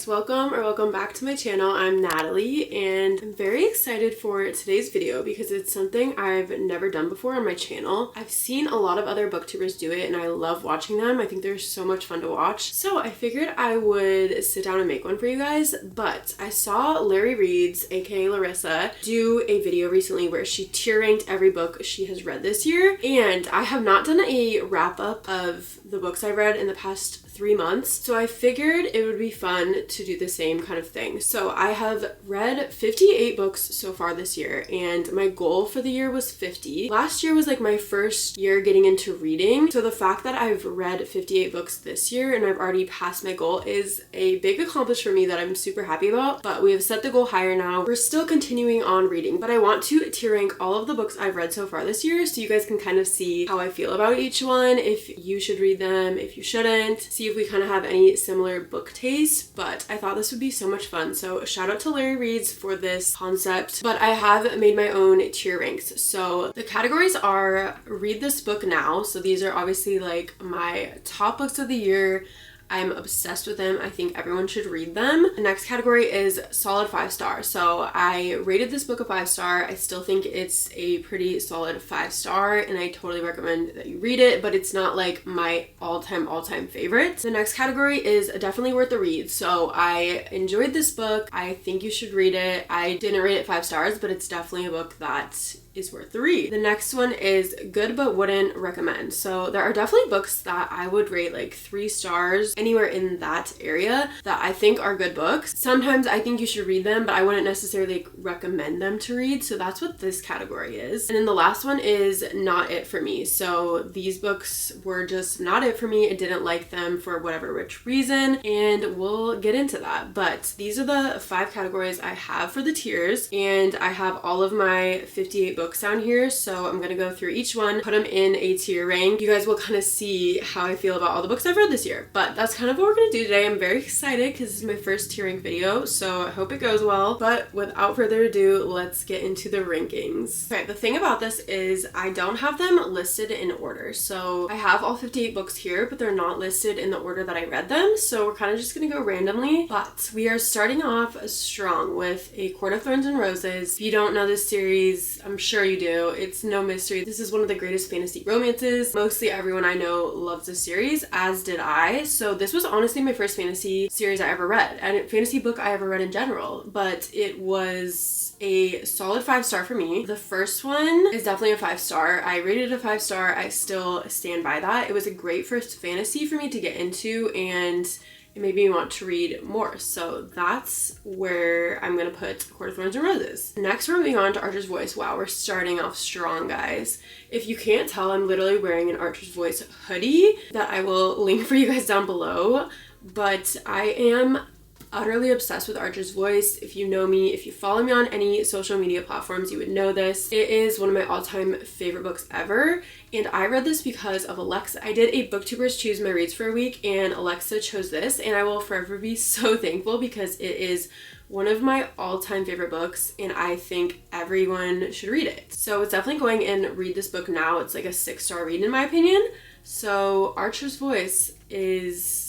guys, welcome back to my channel. I'm Natalie and I'm very excited for today's video because it's something I've never done before on my channel. I've seen a lot of other booktubers do it and I love watching them. I think they're so much fun to watch. So I figured I would sit down and make one for you guys, but I saw Larry Reads, aka Larissa, do a video recently where she tier ranked every book she has read this year, and I have not done a wrap up of the books I've read in the past 3 months, so I figured it would be fun to do the same kind of thing. So I have read 58 books so far this year, and my goal for the year was 50. Last year was like my first year getting into reading, so the fact that I've read 58 books this year and I've already passed my goal is a big accomplishment for me that I'm super happy about. But we have set the goal higher now. We're still continuing on reading, but I want to tier rank all of the books I've read so far this year so you guys can kind of see how I feel about each one, if you should read them, if you shouldn't, see if we kind of have any similar book tastes. But I thought this would be so much fun, so shout out to Larry Reads for this concept. But I have made my own tier ranks. So the categories are read this book now, so these are obviously like my top books of the year. I'm obsessed with them. I think everyone should read them. The next category is solid 5-star. So I rated this book a 5-star. I still think it's a pretty solid 5-star and I totally recommend that you read it, but it's not like my all-time favorite. The next category is definitely worth the read. So I enjoyed this book. I think you should read it. I didn't rate it 5 stars, but it's definitely a book that is worth the read. The next one is good but wouldn't recommend. So there are definitely books that I would rate like 3 stars, anywhere in that area, that I think are good books. Sometimes I think you should read them, but I wouldn't necessarily recommend them to read. So that's what this category is. And then the last one is not it for me. So these books were just not it for me. I didn't like them for whatever which reason, and we'll get into that. But these are the 5 categories I have for the tiers, and I have all of my 58 books down here, so I'm gonna go through each one, put them in a tier rank. You guys will kind of see how I feel about all the books I've read this year. But that's kind of what we're gonna do today. I'm very excited because this is my first tier rank video, so I hope it goes well. But without further ado, let's get into the rankings. Okay, the thing about this is I don't have them listed in order. So I have all 58 books here, but they're not listed in the order that I read them, so we're kind of just gonna go randomly. But we are starting off strong with A Court of Thorns and Roses. If you don't know this series, I'm sure you do. It's no mystery. This is one of the greatest fantasy romances. Mostly everyone I know loves this series, as did I. So this was honestly my first fantasy series I ever read, and a fantasy book I ever read in general, but it was a solid 5-star for me. The first one is definitely a 5-star. I rated it a 5-star. I still stand by that. It was a great first fantasy for me to get into, and it made me want to read more. So that's where I'm gonna put Court of Thorns and Roses. Next, we're moving on to Archer's Voice. Wow, we're starting off strong, guys. If you can't tell, I'm literally wearing an Archer's Voice hoodie that I will link for you guys down below. But I am utterly obsessed with Archer's Voice. If you know me, if you follow me on any social media platforms, you would know this. It is one of my all-time favorite books ever, and I read this because of Alexa. I did a booktubers choose my reads for a week, and Alexa chose this, and I will forever be so thankful because it is one of my all-time favorite books, and I think everyone should read it. So it's definitely going and read this book now. It's like a 6-star read in my opinion. So Archer's Voice is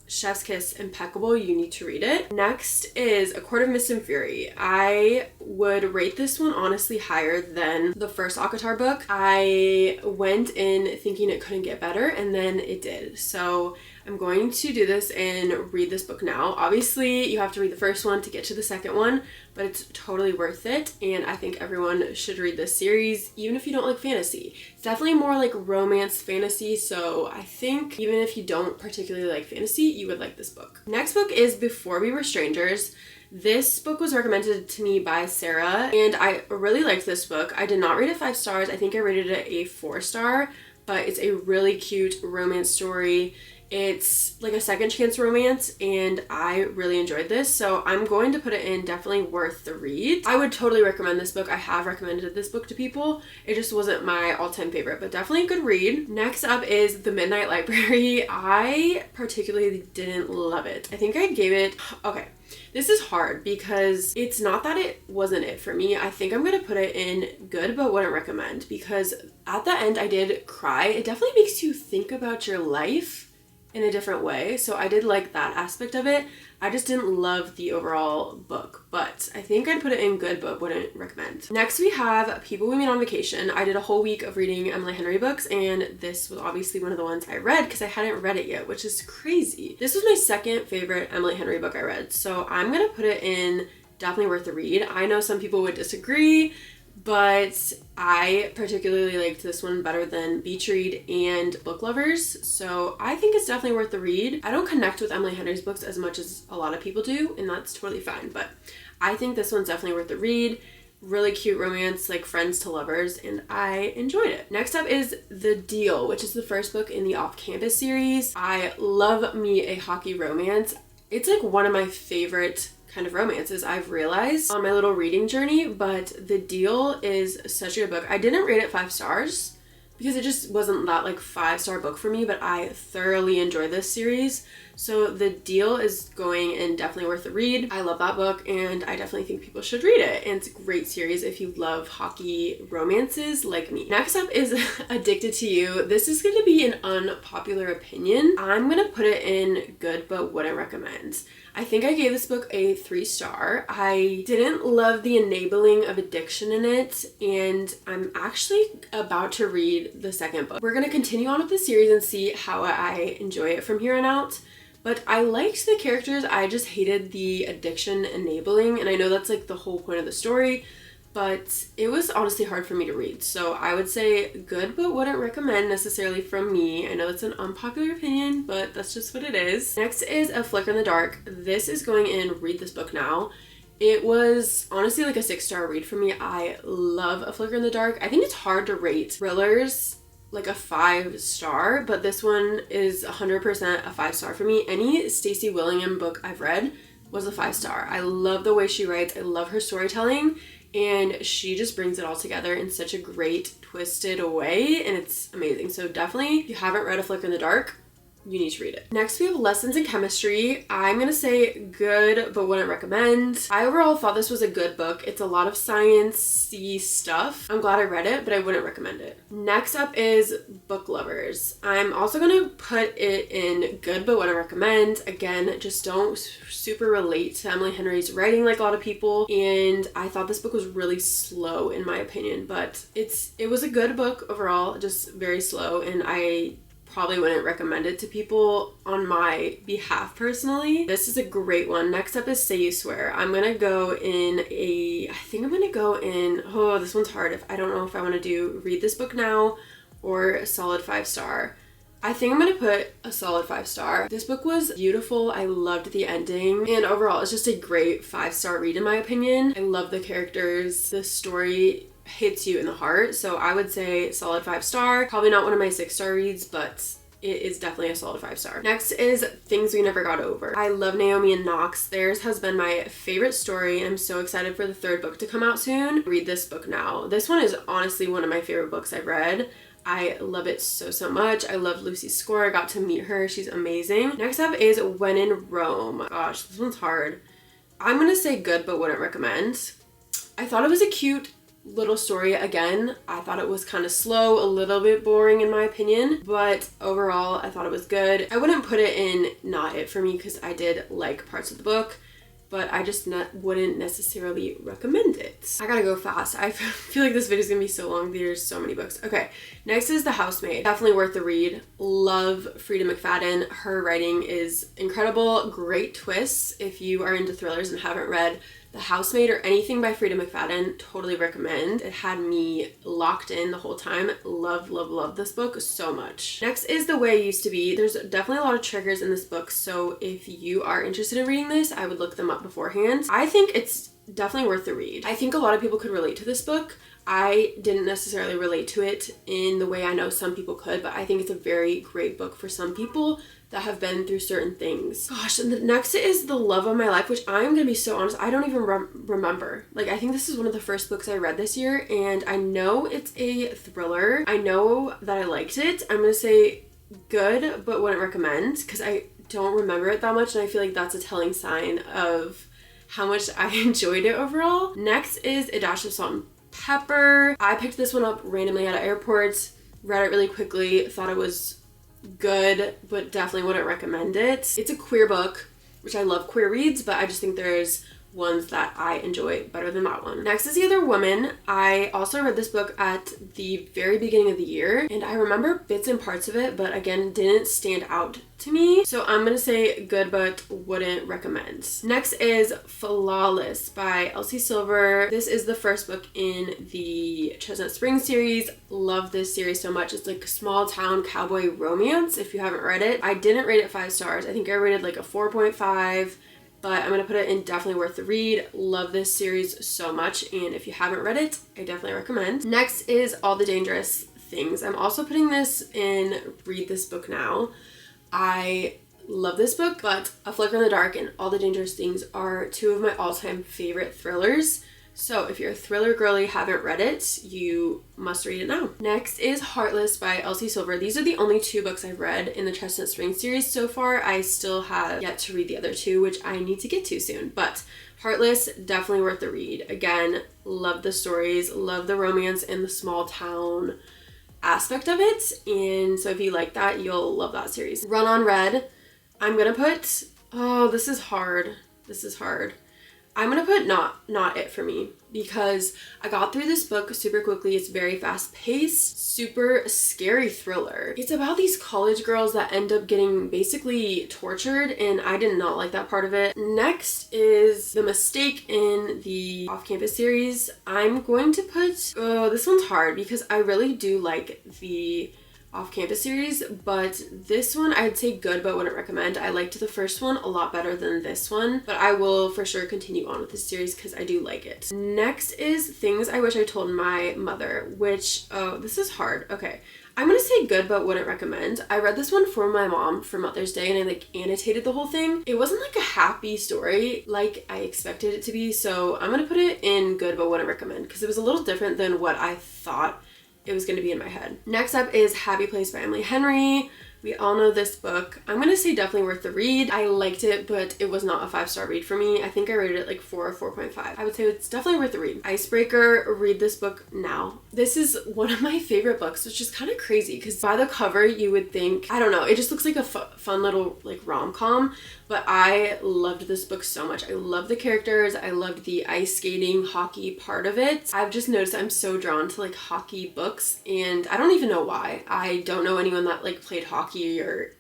chef's kiss, impeccable. You need to read it. Next is A Court of Mist and Fury. I would rate this one honestly higher than the first ACOTAR book. I went in thinking it couldn't get better, and then it did. So I'm going to do this and read this book now. Obviously, you have to read the first one to get to the second one, but it's totally worth it, and I think everyone should read this series, even if you don't like fantasy. It's definitely more like romance fantasy, so I think even if you don't particularly like fantasy, you would like this book. Next book is Before We Were Strangers. This book was recommended to me by Sarah, and I really liked this book. I did not rate it 5 stars. I think I rated it a 4-star, but it's a really cute romance story. It's like a second chance romance, and I really enjoyed this, so I'm going to put it in definitely worth the read. I would totally recommend this book. I have recommended this book to people. It just wasn't my all-time favorite, but definitely a good read. Next up is The Midnight Library. I particularly didn't love it. I think I gave it, okay, this is hard because it's not that it wasn't it for me. I think I'm gonna put it in good but wouldn't recommend, because at the end I did cry. It definitely makes you think about your life in a different way, so I did like that aspect of it. I just didn't love the overall book, but I think I'd put it in good but wouldn't recommend. Next we have People We Meet on Vacation. I did a whole week of reading Emily Henry books, and this was obviously one of the ones I read because I hadn't read it yet, which is crazy. This was my second favorite Emily Henry book I read, so I'm gonna put it in definitely worth the read. I know some people would disagree, but I particularly liked this one better than Beach Read and Book Lovers, so I think it's definitely worth the read. I don't connect with Emily Henry's books as much as a lot of people do, and that's totally fine, but I think this one's definitely worth the read. Really cute romance, like friends to lovers, and I enjoyed it. Next up is The Deal, which is the first book in the Off Campus series. I love me a hockey romance. It's like one of my favorite kind of romances I've realized on my little reading journey, but The Deal is such a good book. I didn't rate it 5 stars because it just wasn't that like 5-star book for me, but I thoroughly enjoy this series. So The Deal is going and definitely worth a read. I love that book and I definitely think people should read it. And it's a great series if you love hockey romances like me. Next up is Addicted to You. This is going to be an unpopular opinion. I'm going to put it in good but wouldn't recommend. I think I gave this book a 3-star. I didn't love the enabling of addiction in it, and I'm actually about to read the second book. We're going to continue on with the series and see how I enjoy it from here on out. But I liked the characters, I just hated the addiction enabling, and I know that's like the whole point of the story, but it was honestly hard for me to read. So I would say good, but wouldn't recommend necessarily from me. I know it's an unpopular opinion, but that's just what it is. Next is A Flicker in the Dark. This is going in read this book now. It was honestly like a 6-star read for me. I love A Flicker in the Dark. I think it's hard to rate thrillers like a 5-star, but this one is 100% a 5-star for me. Any Stacey Willingham book I've read was a 5-star. I love the way she writes. I love her storytelling, and she just brings it all together in such a great twisted way, and it's amazing. So definitely, if you haven't read A Flicker in the Dark, you need to read it. Next, we have Lessons in Chemistry. I'm gonna say good, but wouldn't recommend. I overall thought this was a good book. It's a lot of science-y stuff. I'm glad I read it, but I wouldn't recommend it. Next up is Book Lovers. I'm also gonna put it in good, but wouldn't recommend. Again, just don't super relate to Emily Henry's writing like a lot of people, and I thought this book was really slow in my opinion, but it was a good book overall, just very slow, and I probably wouldn't recommend it to people on my behalf personally. This is a great one. Next up is Say You Swear. I'm gonna go in oh, this one's hard. I don't know if I want to do read this book now or a solid 5-star. I think I'm gonna put a solid 5-star. This book was beautiful. I loved the ending, and overall it's just a great 5-star read in my opinion. I love the characters. The story hits you in the heart, so I would say solid 5-star. Probably not one of my 6-star reads, but it is definitely a solid 5-star. Next is Things We Never Got Over. I love Naomi and Knox. Theirs has been my favorite story, and I'm so excited for the 3rd book to come out soon. Read this book now. This one is honestly one of my favorite books I've read. I love it so much. I love Lucy's score. I got to meet her. She's amazing. Next up is When in Rome. Gosh, this one's hard. I'm gonna say good, but wouldn't recommend. I thought it was a cute little story. Again, I thought it was kind of slow, a little bit boring in my opinion, but overall I thought it was good. I wouldn't put it in not it for me because I did like parts of the book, but I just wouldn't necessarily recommend it. I gotta go fast. I feel like this video is gonna be so long. There's so many books. Okay, next is The Housemaid. Definitely worth the read. Love Frida McFadden. Her writing is incredible. Great twists. If you are into thrillers and haven't read The Housemaid or anything by Frida McFadden, totally recommend. It had me locked in the whole time. Love this book so much. Next is The Way It Used to Be. There's definitely a lot of triggers in this book, so if you are interested in reading this, I would look them up beforehand. I think it's definitely worth the read. I think a lot of people could relate to this book. I didn't necessarily relate to it in the way I know some people could, but I think it's a very great book for some people that have been through certain things. Gosh, and the next is The Love of My Life, which I'm gonna be so honest, I don't even remember. Like, I think this is one of the first books I read this year, and I know it's a thriller. I know that I liked it. I'm gonna say good, but wouldn't recommend, because I don't remember it that much, and I feel like that's a telling sign of how much I enjoyed it overall. Next is A Dash of Salt and Pepper. I picked this one up randomly at an airport, read it really quickly, thought it was good, but definitely wouldn't recommend it. It's a queer book, which I love queer reads, but I just think there's ones that I enjoy better than that one. Next is The Other Woman. I also read this book at the very beginning of the year, and I remember bits and parts of it, but again, didn't stand out to me. So I'm gonna say good, but wouldn't recommend. Next is Flawless by Elsie Silver. This is the first book in the Chestnut Springs series. Love this series so much. It's like a small town cowboy romance. If you haven't read it, I didn't rate it 5 stars. I think I rated like a 4.5. But I'm going to put it in definitely worth the read. Love this series so much, and if you haven't read it, I definitely recommend. Next is All the Dangerous Things. I'm also putting this in read this book now. I love this book, but A Flicker in the Dark and All the Dangerous Things are 2 of my all-time favorite thrillers. So if you're a thriller girly, haven't read it, you must read it now. Next is Heartless by Elsie Silver. These are the only 2 books I've read in the Chestnut Springs series so far. I still have yet to read the other 2, which I need to get to soon. But Heartless, definitely worth the read. Again, love the stories, love the romance and the small town aspect of it. And so if you like that, you'll love that series. Run on Red. I'm gonna put, oh, this is hard. I'm gonna put not it for me, because I got through this book super quickly. It's very fast paced, super scary thriller. It's about these college girls that end up getting basically tortured, and I did not like that part of it. Next is The Mistake in the Off-Campus series. I'm going to put, oh, this one's hard because I really do like the Off-Campus series, but this one I'd say good but wouldn't recommend. I liked the first one a lot better than this one, but I will for sure continue on with this series because I do like it. Next is Things I Wish I Told My Mother, which, oh, this is hard. Okay, I'm gonna say good but wouldn't recommend. I read this one for my mom for Mother's Day, and I like annotated the whole thing. It wasn't like a happy story like I expected it to be, so I'm gonna put it in good but wouldn't recommend because it was a little different than what I thought it was going to be in my head. Next up is Happy Place by Emily Henry. We all know this book. I'm going to say definitely worth the read. I liked it, but it was not a 5-star read for me. I think I rated it like 4 or 4.5. I would say it's definitely worth the read. Icebreaker, read this book now. This is one of my favorite books, which is kind of crazy because by the cover you would think, I don't know, it just looks like a fun little like rom-com, but I loved this book so much. I love the characters. I loved the ice skating hockey part of it. I've just noticed I'm so drawn to like hockey books, and I don't even know why. I don't know anyone that like played hockey, or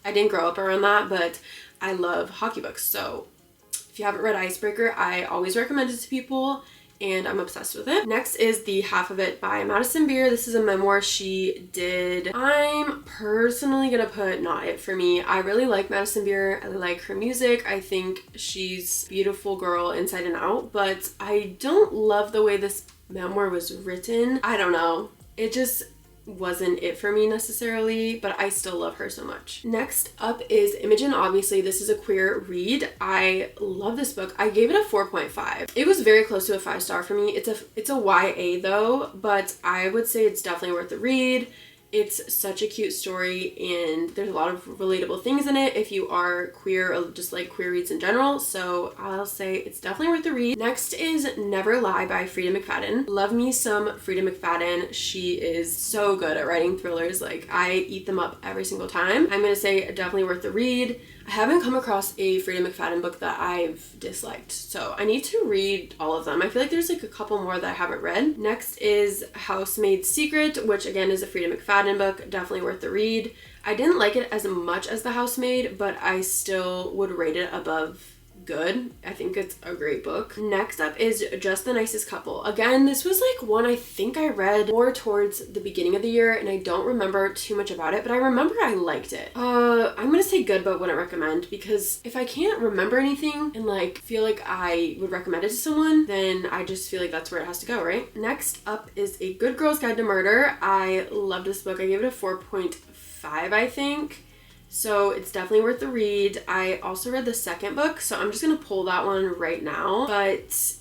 I didn't grow up around that, but I love hockey books. So if you haven't read Icebreaker, I always recommend it to people, and I'm obsessed with it. Next is The Half of It by Madison Beer. This is a memoir she did. I'm personally gonna put not it for me. I really like Madison Beer. I like her music. I think she's a beautiful girl inside and out, but I don't love the way this memoir was written. I don't know. It just wasn't it for me necessarily, but I still love her so much. Next up is Imogen. Obviously, this is a queer read. I love this book. I gave it a 4.5. It was very close to a 5-star for me. It's a YA though, but I would say it's definitely worth the read. It's such a cute story, and there's a lot of relatable things in it if you are queer or just like queer reads in general, so I'll say it's definitely worth the read. Next is Never Lie by Freida McFadden. Love me some Freida McFadden. She is so good at writing thrillers. Like, I eat them up every single time. I'm gonna say definitely worth the read. I haven't come across a Freida McFadden book that I've disliked, so I need to read all of them. I feel like there's like a couple more that I haven't read. Next is Housemaid's Secret, which again is a Freida McFadden book, definitely worth the read. I didn't like it as much as The Housemaid, but I still would rate it above good. I think it's a great book. Next up is Just the Nicest Couple. Again, this was like one I think I read more towards the beginning of the year, and I don't remember too much about it, but I remember I liked it. I'm gonna say good but wouldn't recommend, because if I can't remember anything and like feel like I would recommend it to someone, then I just feel like that's where it has to go, right? Next up is A Good Girl's Guide to Murder. I love this book. I gave it a 4.5, I think. So it's definitely worth the read. I also read the second book, so I'm just gonna pull that one right now. But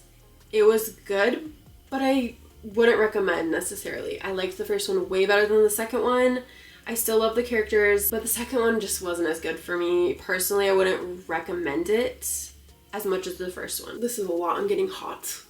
it was good, but I wouldn't recommend necessarily. I liked the first one way better than the second one. I still love the characters, but the second one just wasn't as good for me. Personally, I wouldn't recommend it as much as the first one. This is a lot. I'm getting hot.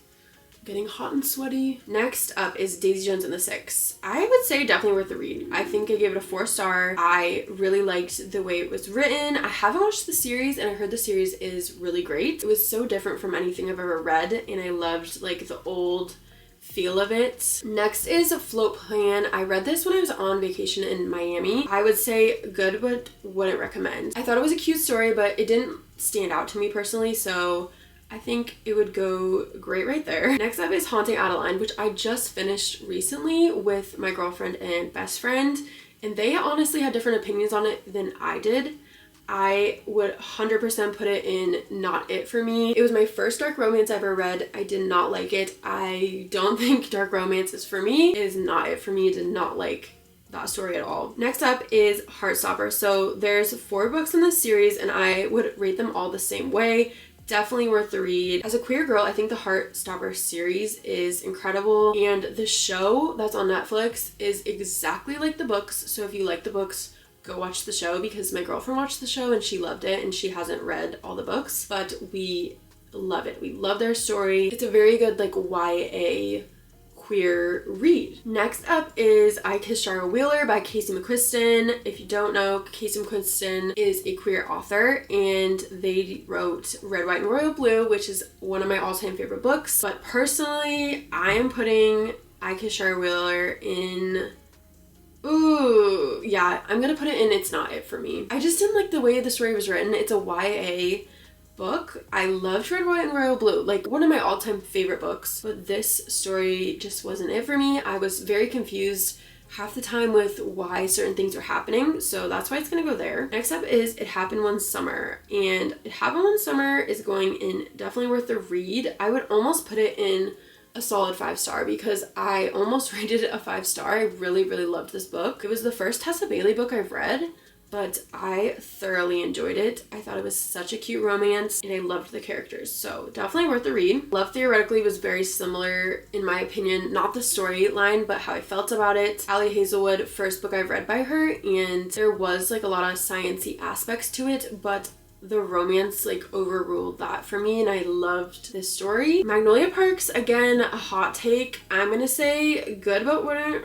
getting hot and sweaty. Next up is Daisy Jones and the Six. I would say definitely worth the read. I think I gave it a 4-star. I really liked the way it was written. I haven't watched the series, and I heard the series is really great. It was so different from anything I've ever read, and I loved like the old feel of it. Next is Float Plan. I read this when I was on vacation in Miami. I would say good, but wouldn't recommend. I thought it was a cute story, but it didn't stand out to me personally, so I think it would go great right there. Next up is Haunting Adeline, which I just finished recently with my girlfriend and best friend, and they honestly had different opinions on it than I did. I would 100% put it in not it for me. It was my first dark romance I ever read. I did not like it. I don't think dark romance is for me. It is not it for me. I did not like that story at all. Next up is Heartstopper. So there's 4 books in this series, and I would rate them all the same way. Definitely worth the read. As a queer girl, I think the Heartstopper series is incredible, and the show that's on Netflix is exactly like the books. So if you like the books, go watch the show, because my girlfriend watched the show and she loved it, and she hasn't read all the books, but we love it. We love their story. It's a very good like YA queer read. Next up is I Kissed Shara Wheeler by Casey McQuiston. If you don't know, Casey McQuiston is a queer author, and they wrote Red, White, and Royal Blue, which is one of my all-time favorite books. But personally, I am putting I Kissed Shara Wheeler in... Ooh, yeah, I'm gonna put it in it's not it for me. I just didn't like the way the story was written. It's a YA book. I loved Red, White, and Royal Blue, like one of my all-time favorite books, but this story just wasn't it for me. I was very confused half the time with why certain things were happening, so that's why it's gonna go there. Next up is It Happened One Summer, and It Happened One Summer is going in definitely worth the read. I would almost put it in a solid 5-star, because I almost rated it a 5-star. I really, really loved this book. It was the first Tessa Bailey book I've read, but I thoroughly enjoyed it. I thought it was such a cute romance, and I loved the characters, so definitely worth the read. Love Theoretically was very similar, in my opinion, not the storyline, but how I felt about it. Ali Hazelwood, first book I've read by her, and there was like a lot of science-y aspects to it, but the romance like overruled that for me, and I loved this story. Magnolia Parks, again, a hot take. I'm gonna say good but wouldn't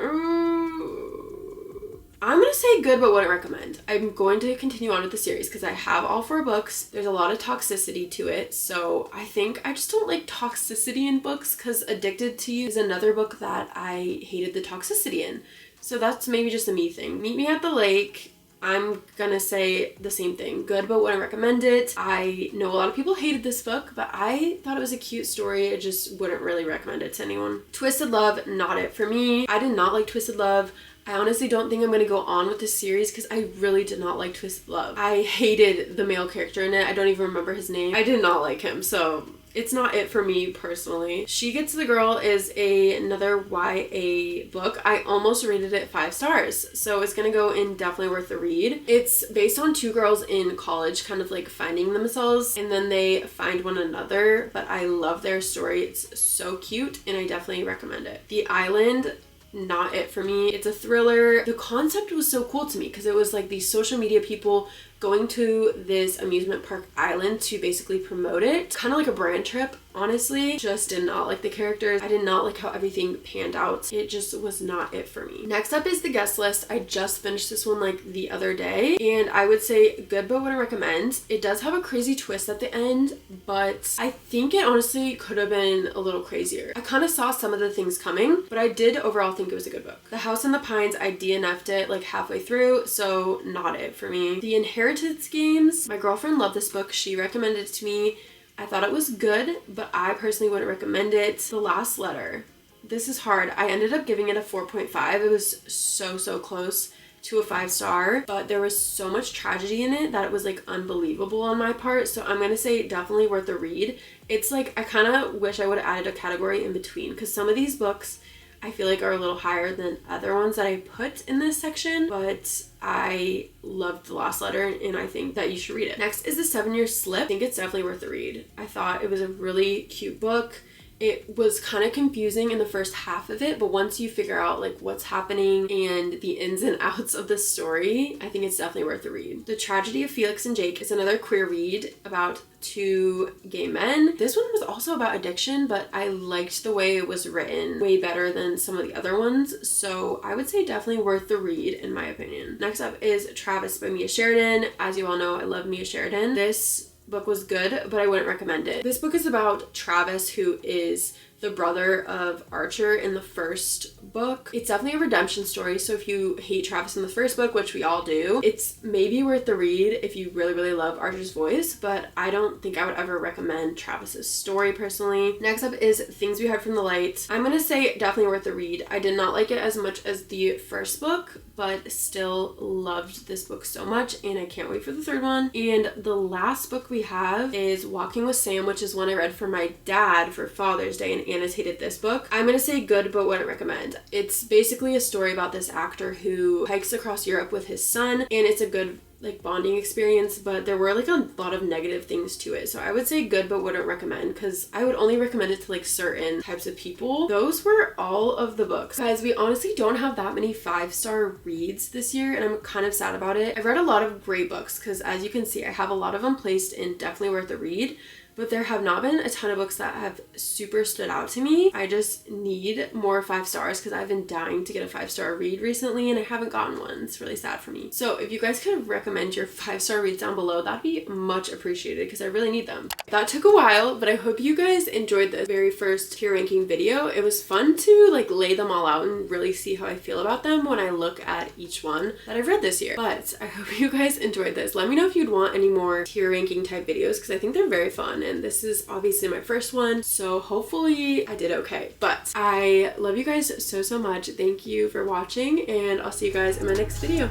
recommend. I'm going to continue on with the series because I have all 4 books. There's a lot of toxicity to it, so I think I just don't like toxicity in books, because Addicted to You is another book that I hated the toxicity in. So that's maybe just a me thing. Meet Me at the Lake, I'm gonna say the same thing. Good, but wouldn't recommend it. I know a lot of people hated this book, but I thought it was a cute story. I just wouldn't really recommend it to anyone. Twisted Love, not it for me. I did not like Twisted Love. I honestly don't think I'm gonna go on with this series because I really did not like Twisted Love. I hated the male character in it. I don't even remember his name. I did not like him, so it's not it for me personally. She Gets the Girl is another YA book. I almost rated it 5 stars, so it's gonna go in definitely worth the read. It's based on 2 girls in college kind of like finding themselves, and then they find one another, but I love their story. It's so cute, and I definitely recommend it. The Island, not it for me. It's a thriller. The concept was so cool to me because it was like these social media people going to this amusement park island to basically promote it. Kind of like a brand trip, honestly. Just did not like the characters. I did not like how everything panned out. It just was not it for me. Next up is The Guest List. I just finished this one like the other day, and I would say good but wouldn't recommend. It does have a crazy twist at the end, but I think it honestly could have been a little crazier. I kind of saw some of the things coming, but I did overall think it was a good book. The House in the Pines, I DNF'd it like halfway through, so not it for me. The Inheritance Games, my girlfriend loved this book. She recommended it to me. I thought it was good, but I personally wouldn't recommend it. The Last Letter. This is hard. I ended up giving it a 4.5. It was so close to a 5-star, but there was so much tragedy in it that it was like unbelievable on my part, so I'm gonna say definitely worth the read. It's like I kind of wish I would have added a category in between, because some of these books I feel like are a little higher than other ones that I put in this section, but I loved The Last Letter, and I think that you should read it. Next is The 7 Year Slip. I think it's definitely worth the read. I thought it was a really cute book. It was kind of confusing in the first half of it, but once you figure out like what's happening and the ins and outs of the story, I think it's definitely worth the read. The Tragedy of Felix and Jake is another queer read about two gay men. This one was also about addiction, but I liked the way it was written way better than some of the other ones, so I would say definitely worth the read in my opinion. Next up is Travis by Mia Sheridan. As you all know, I love Mia Sheridan. This book was good, but I wouldn't recommend it. This book is about Travis, who is the brother of Archer in the first book. It's definitely a redemption story, so if you hate Travis in the first book, which we all do, it's maybe worth the read if you really, really love Archer's voice, but I don't think I would ever recommend Travis's story personally. Next up is Things We Hide from the Light. I'm gonna say definitely worth the read. I did not like it as much as the first book, but still loved this book so much, and I can't wait for the third one. And the last book we have is Walking with Sam, which is one I read for my dad for Father's Day and annotated this book. I'm gonna say good, but wouldn't recommend. It's basically a story about this actor who hikes across Europe with his son, and it's a good like bonding experience, but there were like a lot of negative things to it, so I would say good but wouldn't recommend, because I would only recommend it to like certain types of people. Those were all of the books. Guys, we honestly don't have that many 5-star reads this year, and I'm kind of sad about it. I've read a lot of great books, because as you can see, I have a lot of them placed in definitely worth the read, but there have not been a ton of books that have super stood out to me. I just need more 5 stars because I've been dying to get a 5-star read recently and I haven't gotten one. It's really sad for me. So if you guys could recommend your 5-star reads down below, that'd be much appreciated because I really need them. That took a while, but I hope you guys enjoyed this very first tier ranking video. It was fun to like lay them all out and really see how I feel about them when I look at each one that I've read this year. But I hope you guys enjoyed this. Let me know if you'd want any more tier ranking type videos because I think they're very fun. And this is obviously my first one, so hopefully I did okay. But I love you guys so much. Thank you for watching, and I'll see you guys in my next video.